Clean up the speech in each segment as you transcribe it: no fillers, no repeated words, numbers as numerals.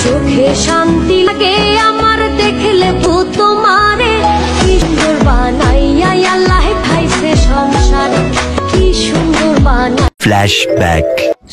চোখে শান্তি লাগে আমার দেখলে তোমারে, কি সুন্দর বানাইয়া আল্লাহ খাইছে সংসারে, কি সুন্দর বানাই। ফ্ল্যাশব্যাক।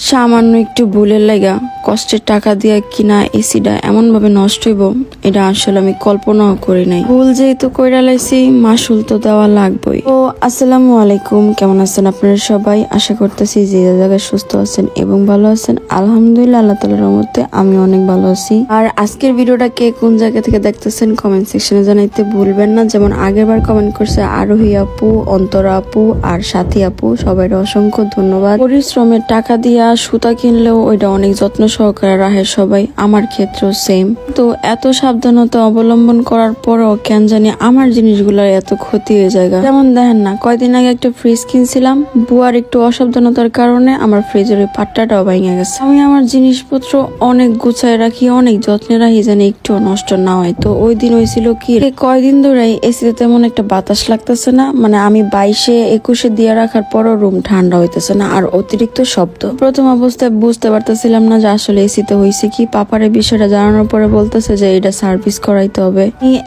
সামান্য একটু ভুলের লাগা কষ্টের টাকা দিয়ে কিনা এসিটা এমন ভাবে নষ্ট হইব এটা আসলে আমি কল্পনাও করি নাই। ভুল যেহেতু কইরা লাইছি মাসুল তো দেওয়া লাগবেই। তো আসসালামু আলাইকুম, কেমন আছেন আপনারা সবাই? আশা করতেছি যে জায়গায় সুস্থ আছেন এবং ভালো আছেন। আলহামদুলিল্লাহ, আল্লাহ তাআলার রহমতে আমি অনেক ভালো আছি। আর আজকের ভিডিওটা কে কোন জায়গা থেকে দেখতেছেন কমেন্ট সেকশনে জানাইতে ভুলবেন না। যেমন আগেরবার কমেন্ট করছে আরোহী আপু, অন্তরা আপু আর সাথী আপু, সবাই অসংখ্য ধন্যবাদ। পরিশ্রমের টাকা দিয়া সুতা কিনলেও ওইটা অনেক যত্ন সহকারে রাখে সবাই, আমার ক্ষেত্রেও সেম। তো এত সাবধানতা অবলম্বন করার পরও কেন জানি আমার জিনিসগুলোর এত ক্ষতি হয়ে যায়। যেমন দেখেন না, কয়দিন আগে একটা ফ্রিজ কিনছিলাম, বুয়ার একটু অসাবধানতার কারণে আমার ফ্রিজের ওই পাট্টাটাও ভেঙে গেছে। আমি আমার জিনিসপত্র অনেক গুছায় রাখি, অনেক যত্নে রাখি জানি একটু নষ্ট না হয়। তো ওই দিন হয়েছিল কি, কয়দিন ধরে এসিতে তেমন একটা বাতাস লাগতেছে না, মানে আমি 22-21 দিয়ে রাখার পরও রুম ঠান্ডা হইতেছে না, আর অতিরিক্ত শব্দ। প্রথম অবস্থায় বুঝতে পারতেছিলাম না যে আসলে এসিতে হয়েছে কি। পাপারে বিষয়টা জানানোর পরে বলতেছে যে এটা সার্ভিস করাইতে হবে।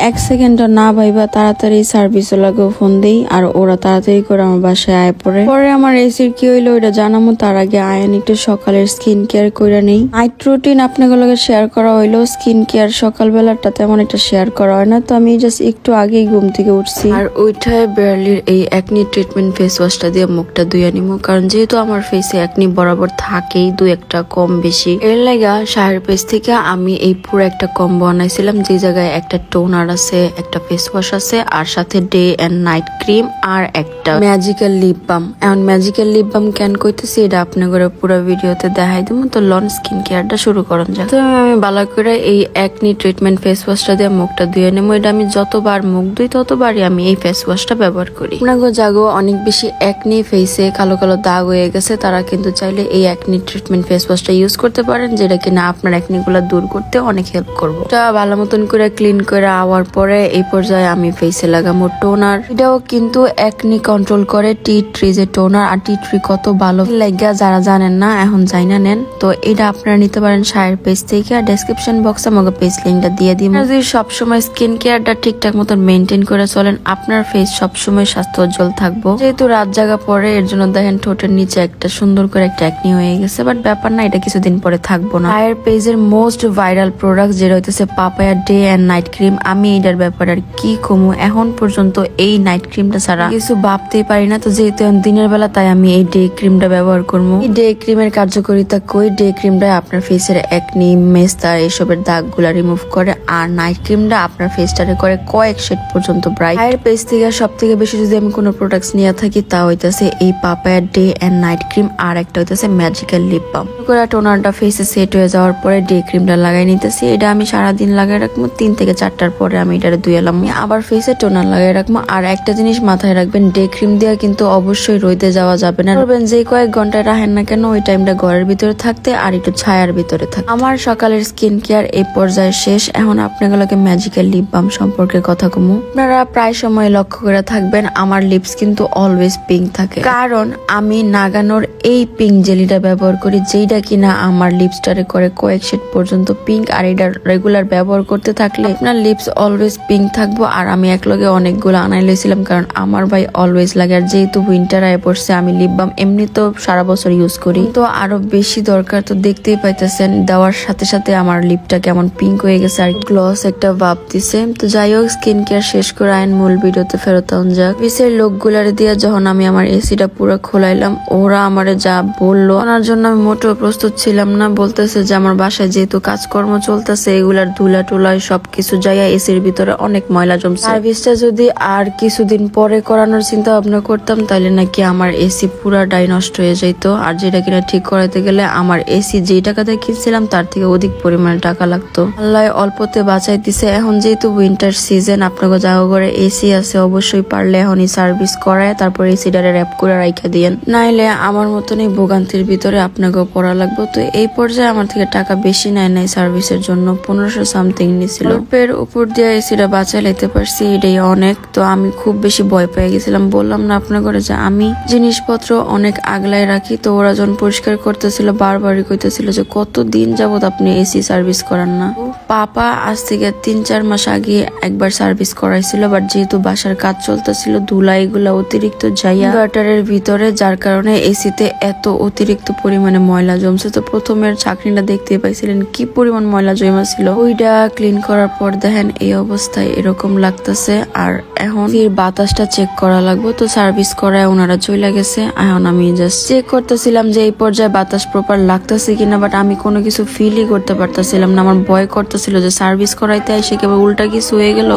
এক সেকেন্ডও না ভাইবা তাড়াতাড়ি সার্ভিস ওলাকে ফোন দেই, আর ওরা তাড়াতাড়ি করে আমার বাসায় আয় পড়ে। পরে আমার এসির কি হইলো ওইটা জানামো, তার আগে আয়ন একটু সকালের স্কিন কেয়ার কইরা নেই। নাইট রুটিন আপনাগুলোকে শেয়ার করা হইলো, স্কিন কেয়ার সকালবেলাটা তেমন একটা শেয়ার করা হয় না। তো আমি জাস্ট একটু আগেই ঘুম থেকে উঠছি, আর ওইটায় বেয়ারলির এই একনি ট্রিটমেন্ট ফেস ওয়াশটা দিয়ে মুখটা ধুয়ে নিবো, কারণ যেহেতু আমার ফেসে একনি বরাবর থাকেই দু একটা কম বেশি। এর লাগা শাহের পেজ থেকে আমি এই পুরো একটা কম্বো আনাইছিলাম, যে জায়গায় একটা টোনার আছে, একটা ফেস ওয়াশ আছে, আর সাথে ডে এন্ড নাইট ক্রিম আর একটা ম্যাজিক্যাল লিপ বাম। এখন ম্যাজিক্যাল লিপ বাম কেন কইতেছি এটা আপনাদের পুরো ভিডিওতে দেখাই দিব। তো লন স্কিন কেয়ারটা শুরু করুন যাক। তো আমি ভালো করে এই একনি ট্রিটমেন্ট ফেস ওয়াশটা দিয়ে মুখটা ধুয়ে নেবো। এটা আমি যতবার মুখ ধুই ততবারই আমি এই ফেস ওয়াশটা ব্যবহার করি। আপনাদের জাগো অনেক বেশি একনি ফেসে কালো কালো দাগ হয়ে গেছে, তারা কিন্তু চাইলে এই একনি ট্রিটমেন্ট ফেস ওয়াশটা ইউজ করতে পারেন, যেটা কিনা আপনার একনি গুলা দূর করতে অনেক হেল্প করবো। এটা ভালো মতন করে ক্লিন করে আওয়ার পরে এই পর্যায়ে আমি ফেসে লাগাবো টোনার। এটাও কিন্তু একনি কন্ট্রোল করে, টি ট্রি যে টোনার। আর টি ট্রি কত ভালো লাগা যারা জানেন না এখন জানা নেন। তো এটা আপনারা নিতে পারেন শায়ের পেজ থেকে, আর ডেসক্রিপশন বক্সে আমাকে পেজ লিঙ্কটা দিয়ে দিব। যদি সবসময় স্কিন কেয়ারটা ঠিকঠাক মতন মেনটেন করে চলেন, আপনার ফেস সবসময় স্বাস্থ্য উজ্জ্বল থাকবো। যেহেতু রাত জাগা পরে এর জন্য দেখেন ঠোঁটের নিচে একটা সুন্দর করে একটা একনি হয়ে গেছে, বাট ব্যাপার না, এটা কিছুদিন পরে থাকবো না। শায়ের পেজের মোস্ট ভাইরাল প্রোডাক্ট যেটা হইতেছে papaya day and night cream. আমি এটার ব্যাপারে আর কি কমু, এখন পর্যন্ত এই নাইট ক্রিমটা ছাড়া কিছু ভাবতেই পারি না। তো যেহেতু দিনের বেলা, তাই আমি এই ডে ক্রিমটা ব্যবহার করবো। এই ডে ক্রিমের কার্যকারিতা কই, ডে ক্রিমটা আপনার ফেসের একনি, মেস্তা এসবের দাগ গুলা রিমুভ করে, আর নাইট ক্রিমটা আপনার ফেসটারে করে কয়েক শেড পর্যন্ত ব্রাইট। শায়ের পেজ থেকে সব থেকে বেশি যদি আমি কোনো প্রোডাক্ট নিয়ে থাকি তা হইতেছে এই papaya day and night cream, আর একটা হইতেছে ম্যাজিক্যাল লিপ বাম। টোনারটা ফেসে সেট হয়ে যাওয়ার পরে ডে ক্রিমটা লাগাই নিতেছি। এটা আমি সারাদিন লাগাই রাখবো, 3 থেকে 4টার পরে আমি এটা ধুয়েলাম, আবার ফেসে টোনার লাগাই রাখবো। আর একটা জিনিস মাথায় রাখবেন, ডে ক্রিম দিয়ে কিন্তু অবশ্যই রোদে যাওয়া যাবে না। করবেন যে কয়েক ঘন্টায় রাখেন না কেন, ওই টাইমটা ঘরের ভিতরে থাকতে আর একটু ছায়ার ভিতরে থাকতে। আমার সকালের স্কিন কেয়ার এই পর্যায়ে শেষ। এখন আপনাগুলোকে ম্যাজিক্যাল লিপ বাম সম্পর্কে কথা কমু। আপনারা প্রায় সময় লক্ষ্য করে থাকবেন আমার লিপস কিন্তু অলওয়েজ পিঙ্ক থাকে, কারণ আমি নাগানোর এই পিঙ্ক জেলিটা ব্যবহার করি, যেটা কিনা আমার লিপসটারে করে কয়েক শেড পর্যন্ত পিঙ্ক। আর এটা রেগুলার ব্যবহার করতে থাকলে আপনার লিপস অলওয়েজ পিঙ্ক থাকবো। আর আমি একলগে অনেকগুলো আনাই লইছিলাম, কারণ আমার ভাই অলওয়েজ লাগে। আর যেহেতু উইন্টার আয় পড়ছে, আমি লিপ বাম এমনি তো সারা বছর ইউজ করি, তো আরো বেশি দরকার। তো দেখতেই পাইতেছেন দেওয়ার সাথে সাথে আমার লিপটা কেমন পিঙ্ক হয়ে গেছে, আর গ্লস একটা ভাব দিছে। তো যাই হোক, স্কিন কেয়ার শেষ করে আইন মূল ভিডিওতে ফেরত যাক। পিসের লোকগুলারে দিয়ে যখন আমি আমার এসিটা পুরো খোলাইলাম, ওরা আমারে যা বললো ওনার জন্য আমি মোটেও প্রস্তুত ছিলাম না। বলতেছে যে আমার বাসায় যেহেতু কাজকর্ম চলতেছে, এগুলার ধুলা টুলা সবকিছু যাইয়া এসির ভিতরে অনেক ময়লা জমছে। সার্ভিসটা যদি আর কিছুদিন পরে করানোর চিন্তা ভাবনা করতাম, তাহলে নাকি আমার এসি পুরাটাই নষ্ট হয়ে যাইতো। আর যেটা কিনা ঠিক করাইতে গেলে আমার এসি যেই টাকাতে কিনছিলাম তার থেকে অধিক পরিমাণে টাকা লাগতো। আল্লাহ অল্পতে বাঁচাই দিছে। এখন যেহেতু উইন্টার সিজন, আপনাকে যাওয়া করে এসি আছে, অবশ্যই পারলে এখনই সার্ভিস করায় তারপর এসিটারে র্যাপ করে রাইখা দিয়েন, নাইলে আমার মতনই ভোগান্তির ভিতরে আপনাকেও পড়া লাগবে। তো এই পর্যায়ে আমার থেকে টাকা বেশি নেয় নাই সার্ভিসের জন্য, 1500 সামথিং নিছিল। অল্পের উপর দিয়ে এসিটা বাঁচাই লাইতে পারছি, এটাই অনেক। তো আমি খুব বেশি ভয় পেয়ে গেছিলাম, বললাম না আপনার ঘরে যে আমি জিনিসপত্র অনেক আগলায় রাখি। তো ওরা যখন পরিষ্কার করতেছিল বারবারই কইতেছিল যে কতদিন যাবত আপনি এসি সার্ভিস করান না। পাপা আজ থেকে 3-4 মাস আগে একবার সার্ভিস করাইছিল, বাট যেহেতু বাসার কাজ চলতেছিল ধুলা এগুলা অতিরিক্ত যাইয়া ইনভার্টারের ভিতরে, যার কারণে এসিতে এত অতিরিক্ত পরিমাণে ময়লা জমছে। তো প্রথমের চাকরিটা দেখতে পাইছিলেন কি পরিমাণ ময়লা জমা ছিল, ওইটা ক্লিন করার পর দেখেন এই অবস্থায় এরকম লাগতেছে। আর এখন বাতাসটা চেক করা লাগবে। তো সার্ভিস করায় ওনারা চলে গেছে, এখন আমি জাস্ট চেক করতেছিলাম যে এই পর্যায়ে বাতাস প্রপার লাগতেছে কিনা, বাট আমি কোনো কিছু ফিলই করতে পারতেছিলাম না। আমার ভয় করতেছিল যে সার্ভিস করাইতে এসে কেবল উল্টা কিছু হয়ে গেল।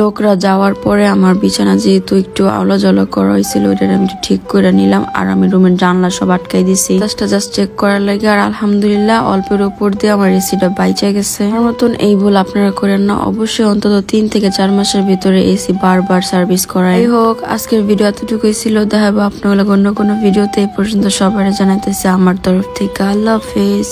লোকরা যাওয়ার পরে আমার বিছানা যেহেতু একটু আওলা জলা করা হয়েছিল ওইটা আমি ঠিক করে নিলাম, আর আমি রুমের জানলা সব আটকাই দিছি জাস্ট চেক করার লাগে। আর আলহামদুলিল্লাহ অল্পের উপর দিয়ে আমার এসিটা বাইচা গেছে। আমার মতন এই ভুল আপনারা করেন না, অবশ্যই অন্তত 3 থেকে 4 মাসের ভিতরে এসি বারবার সার্ভিস করাই হোক। আজকের ভিডিও এতটুকুই ছিল, দেখাবো আপনার অন্য কোনো ভিডিওতে। এই পর্যন্ত সবাই জানাইতেছে আমার তরফ থেকে আল্লাহ হাফেজ।